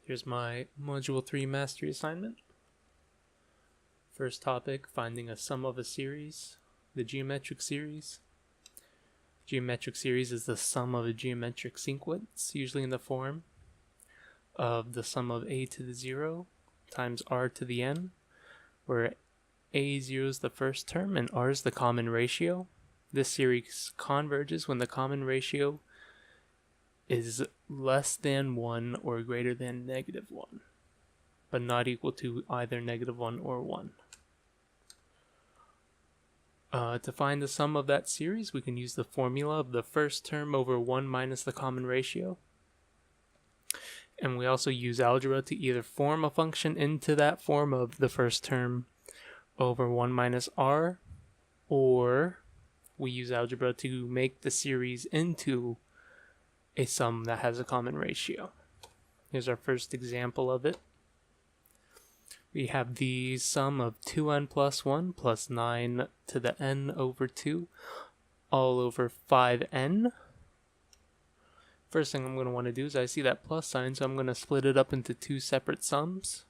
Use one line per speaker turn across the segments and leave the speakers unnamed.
Here's my Module 3 Mastery assignment. First topic, finding a sum of a series, the geometric series. Geometric series is the sum of a geometric sequence, usually in the form of the sum of a to the 0 times r to the n, where a0 is the first term and r is the common ratio. This series converges when the common ratio is less than 1 or greater than -1, but not equal to either -1 or 1. To find the sum of that series, we can use the formula of the first term over 1 minus the common ratio. And we also use algebra to either form a function into that form of the first term over 1 minus r, or we use algebra to make the series into a sum that has a common ratio. Here's our first example of it. We have the sum of 2n plus 1 plus 9 to the n over 2 all over 5n. First thing I'm going to want to do is I see that plus sign, so I'm going to split it up into two separate sums.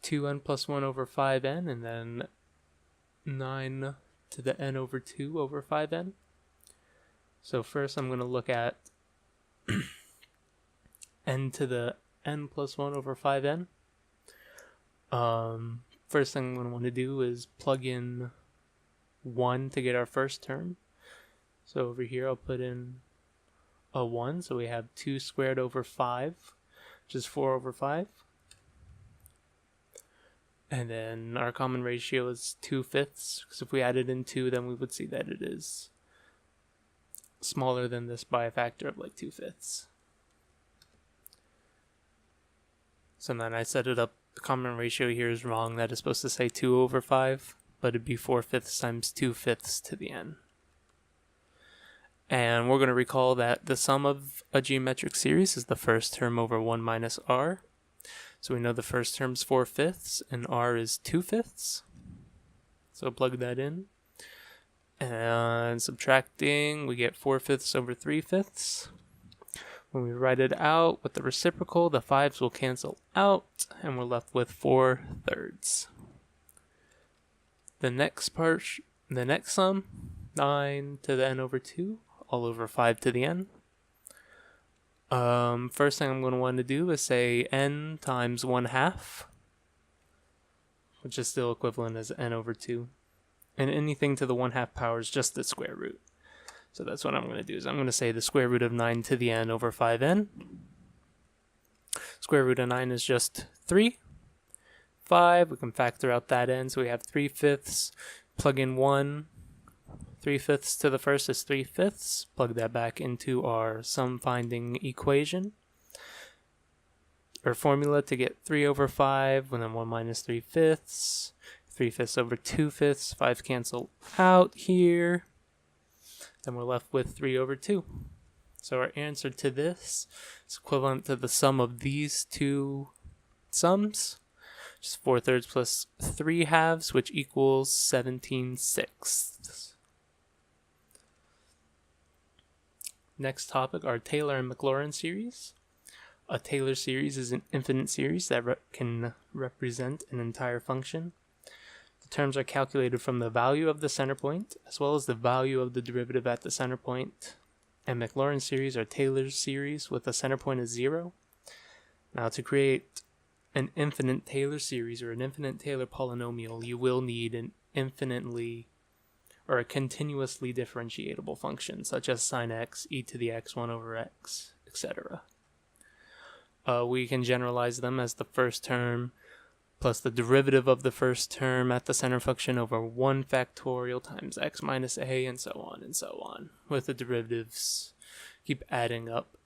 2n plus 1 over 5n, and then 9 to the n over 2 over 5n. So first I'm going to look at n to the n plus 1 over 5n. First thing I'm going to want to do is plug in 1 to get our first term. So over here I'll put in a 1, so we have 2 squared over 5, which is 4 over 5. And then our common ratio is 2/5, because if we added in 2, then we would see that it is smaller than this by a factor of like 2/5. So then I set it up. The common ratio here is wrong. That is supposed to say 2 over 5, but it'd be 4/5 times 2/5 to the n. And we're going to recall that the sum of a geometric series is the first term over 1 minus r. So we know the first term is 4/5 and r is 2/5. So plug that in. And subtracting, we get 4/5 over 3/5. When we write it out with the reciprocal, the 5s will cancel out, and we're left with 4/3. The next sum, 9 to the n over 2, all over 5 to the n. First thing I'm going to want to do is say n times 1/2, which is still equivalent as n over 2. And anything to the 1/2 power is just the square root. So that's what I'm going to do, is I'm going to say the square root of 9 to the n over 5n. Square root of 9 is just 3. 5, we can factor out that n, so we have 3/5. Plug in 1. 3/5 to the first is 3/5. Plug that back into our sum finding equation, or formula, to get 3 over 5, and then 1 minus 3/5. 3/5 over 2/5. 5 cancel out here. Then we're left with 3 over 2. So our answer to this is equivalent to the sum of these two sums, which is 4/3 plus 3/2, which equals 17/6. Next topic, our Taylor and Maclaurin series. A Taylor series is an infinite series that can represent an entire function. The terms are calculated from the value of the center point, as well as the value of the derivative at the center point. And Maclaurin series are Taylor's series with a center point of 0. Now, to create an infinite Taylor series or an infinite Taylor polynomial, you will need an infinitely or a continuously differentiable function, such as sine x, e to the x, 1 over x, etc. We can generalize them as the first term plus the derivative of the first term at the center function over 1 factorial times x minus a, and so on, with the derivatives keep adding up,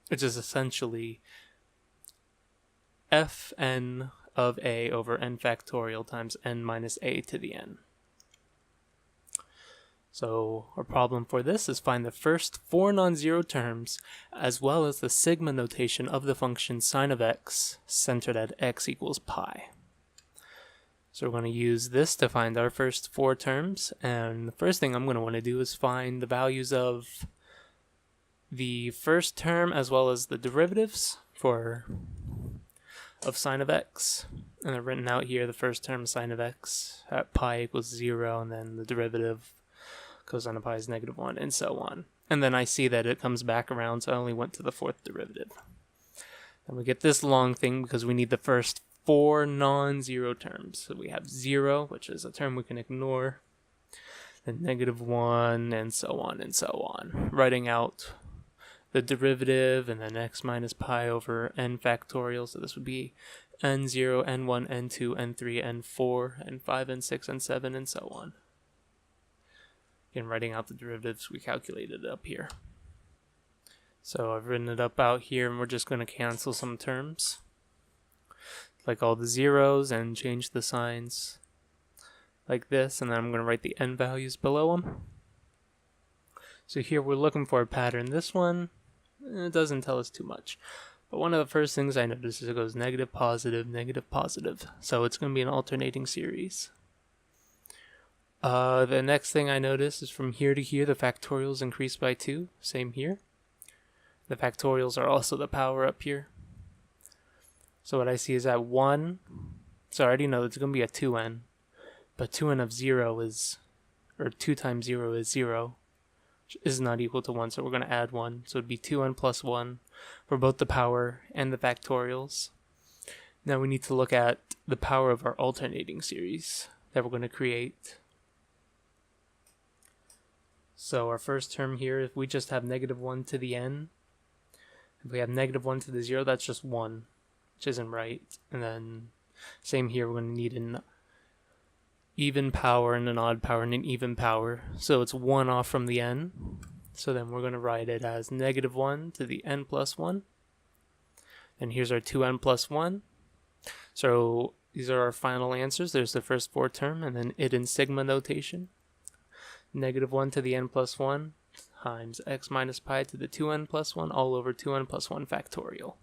which is essentially fn of a over n factorial times n minus a to the n. So our problem for this is find the first 4 non-zero terms, as well as the sigma notation of the function sine of x centered at x equals pi. So we're going to use this to find our first 4 terms, and the first thing I'm going to want to do is find the values of the first term as well as the derivatives of sine of x. And I've written out here the first term sine of x at pi equals 0, and then the derivative cosine of pi is -1, and so on. And then I see that it comes back around, so I only went to the fourth derivative. And we get this long thing because we need the first 4 non-zero terms. So we have 0, which is a term we can ignore, then -1, and so on and so on. Writing out the derivative and then x minus pi over n factorial. So this would be n0, n1, n2, n3, n4, n5, n6, n7, and so on. Again, writing out the derivatives we calculated up here. So I've written it up out here, and we're just going to cancel some terms, like all the zeros, and change the signs like this, and then I'm going to write the n values below them. So here we're looking for a pattern. This one, it doesn't tell us too much. But one of the first things I notice is it goes negative, positive, negative, positive. So it's going to be an alternating series. The next thing I notice is from here to here, the factorials increase by 2. Same here. The factorials are also the power up here. So what I see is that 1, so I already know it's going to be a 2n, but 2n of 0 is, or 2 times 0 is 0, which is not equal to 1, so we're going to add 1. So it would be 2n plus 1 for both the power and the factorials. Now we need to look at the power of our alternating series that we're going to create. So our first term here, if we just have -1 to the n, if we have -1 to the 0, that's just 1, which isn't right. And then same here, we're going to need an even power and an odd power and an even power. So it's 1 off from the n. So then we're going to write it as -1 to the n plus 1. And here's our 2n plus 1. So these are our final answers. There's the first 4 term, and then it in sigma notation. -1 to the n plus 1 times x minus pi to the 2n plus 1 all over 2n plus 1 factorial.